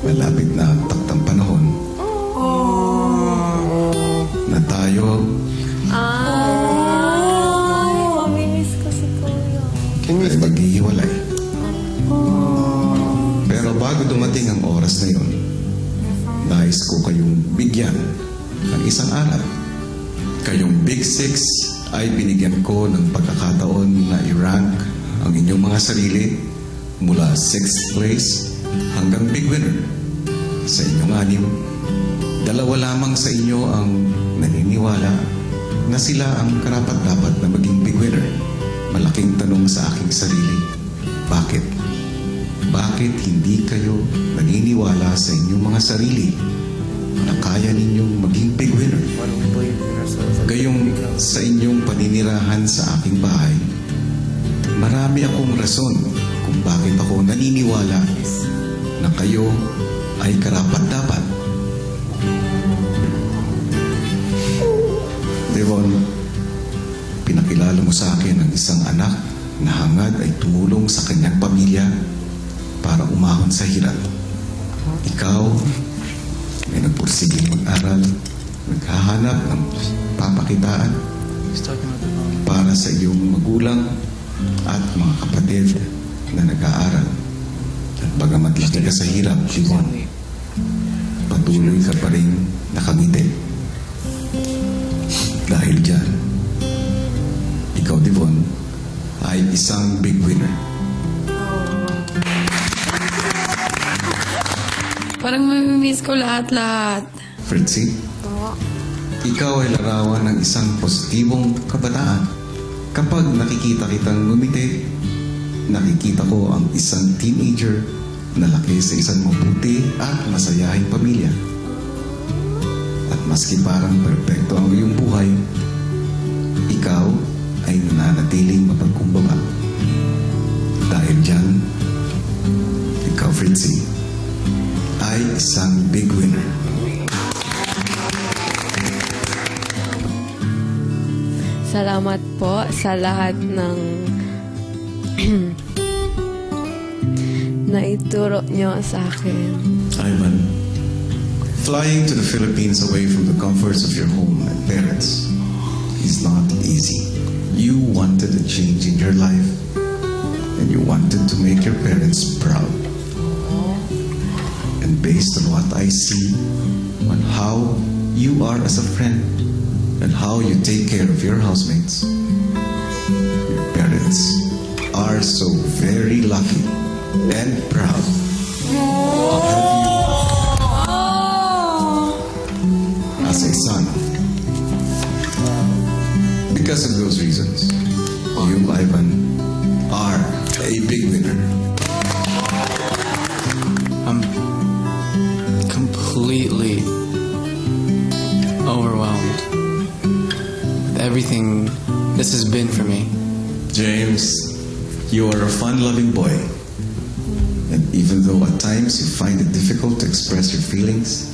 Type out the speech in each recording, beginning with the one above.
malapit na ang taktang panahon na tayo Mamimiss ko si Kuya. ay maghihiwalay. Pero bago dumating ang oras na yun, nais ko kayong bigyan ng isang aral. Kayong Big Six ay binigyan ko ng pagkakataon na i-rank ang inyong mga sarili mula 6th place hanggang Big Winner. Sa inyong anim, 2 lamang sa inyo ang naniniwala na sila ang karapat-dapat na maging Big Winner. Malaking tanong sa aking sarili, bakit? Bakit hindi kayo naniniwala sa inyong mga sarili na kaya ninyong maging Big Winner? Gayong sa inyong paninirahan sa aking bahay, marami akong rason kung bakit ako naniniwala na kayo ay karapat-dapat. Devon, pinakilala mo sa akin ang isang anak na hangad ay tumulong sa kanyang pamilya para umahon sa hirap. Ikaw ay nagpursiging mag-aral, naghahanap ng papakitaan para sa iyong magulang at mga kapatid na nag-aaral. At bagamat laki ka sa hirap, Devon, patuloy ka pa rin nakangiti. Dahil dyan, ikaw, Devon, ay isang Big Winner. Parang mamimiss ko lahat-lahat. Fritzy, ikaw ay larawan ng isang positibong kabataan. Kapag nakikita kitang ngumiti, nakikita ko ang isang teenager na laki sa isang mabuti at masayahing pamilya. At maski parang perpekto ang iyong buhay, ikaw ay nananatiling mapagkumbaba. Dahil dyan, ikaw, Fritzy, ay isang Big Winner. Salamat po sa lahat ng naituro nyo sa akin. Ivan, flying to the Philippines away from the comforts of your home and parents is not easy. You wanted a change in your life, and you wanted to make your parents proud. And based on what I see, on how you are as a friend, and how you take care of your housemates, your parents are so very lucky and proud to have you as a son. Because of those reasons, you, Ivan, are a Big Winner. I'm completely overwhelmed with everything this has been for me. James, you are a fun-loving boy. And even though at times you find it difficult to express your feelings,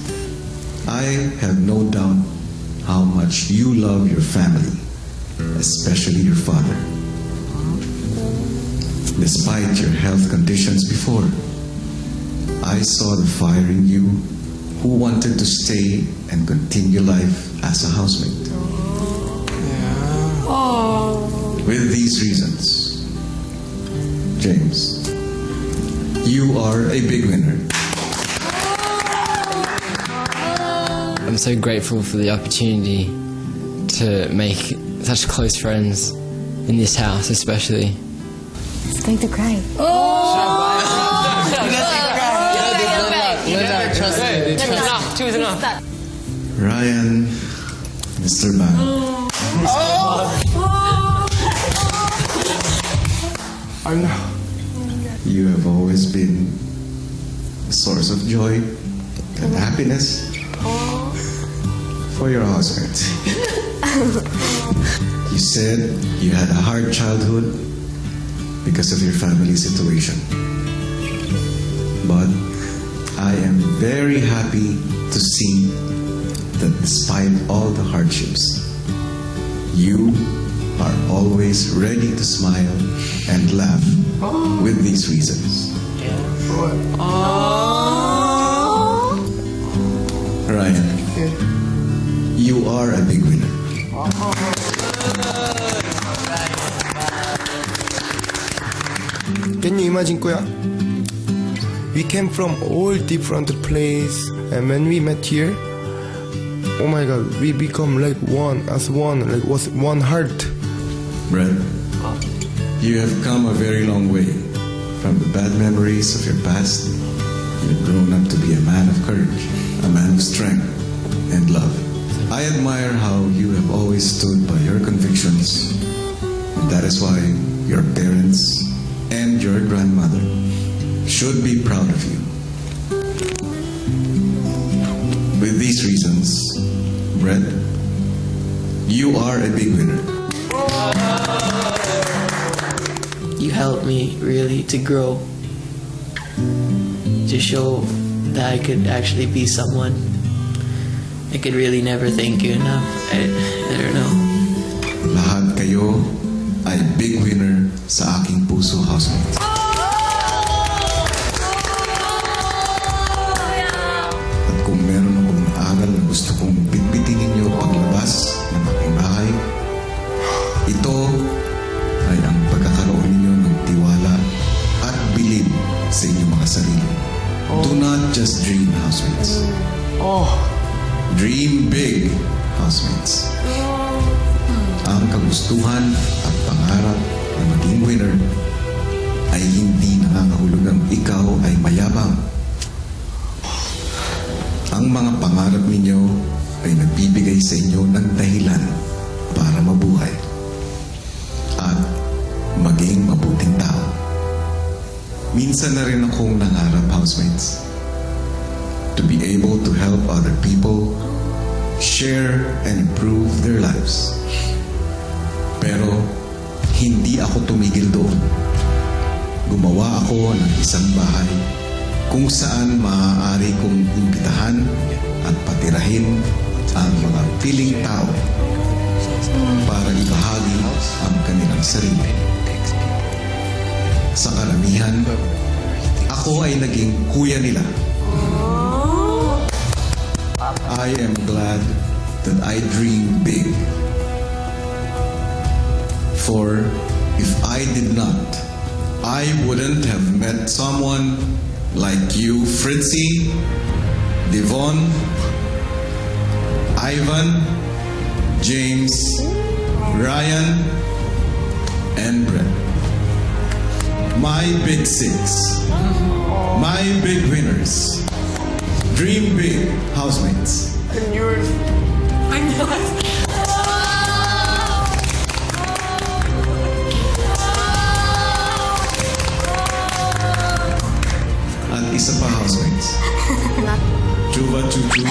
I have no doubt how much you love your family, especially your father. Despite your health conditions before, I saw the fire in you who wanted to stay and continue life as a housemate. With these reasons, James, you are a Big Winner. I'm so grateful for the opportunity to make such close friends in this house, especially. He's going to cry. Two is enough. Ryan, Mr. Ban. I know. You have always been a source of joy and happiness for your housemates. You said you had a hard childhood because of your family situation. But I am very happy to see that despite all the hardships, you are always ready to smile and laugh with these reasons. imagine, kuya, we came from all different place, and when we met here, oh my God, we become like one, like was one heart. Brett, you have come a very long way. From the bad memories of your past, you've grown up to be a man of courage, a man of strength and love. I admire how you have always stood by your convictions. And that is why your parents and your grandmother should be proud of you. With these reasons, Brett, you are a big winner. You helped me really to grow, to show that I could actually be someone. I could really never thank you enough. I don't know. Lahat kayo ay big winner sa aking puso, housemates. At kung meron akong aral na gusto kong bitbitin ninyo paglabas ng aking bahay, ito ay ang pagkakaroon ninyo ng tiwala at bilib sa inyong mga sarili. Do not just dream, housemates. Dream big, housemates. Ang kagustuhan at pangarap na maging winner ay hindi nangangahulugang ikaw ay mayabang. Ang mga pangarap ninyo ay nagbibigay sa inyo ng dahilan para mabuhay at maging mabuting tao. Minsan na rin akong nangarap, housemates, to be able to help other people share and improve their lives. Pero hindi ako tumigil doon. Gumawa ako ng isang bahay kung saan maaari kong imbitahan at patirahin ang mga piling tao para ibahagi ang kanilang sarili. Sa karamihan, ako ay naging kuya nila. I am glad that I dream big. For if I did not, I wouldn't have met someone like you, Fritzy, Devon, Ivan, James, Ryan, and Brett. My big six. My big winners. Dream big, housemates. I'm yours. I'm yours. At isa pa, housemates. Chuba chuchu.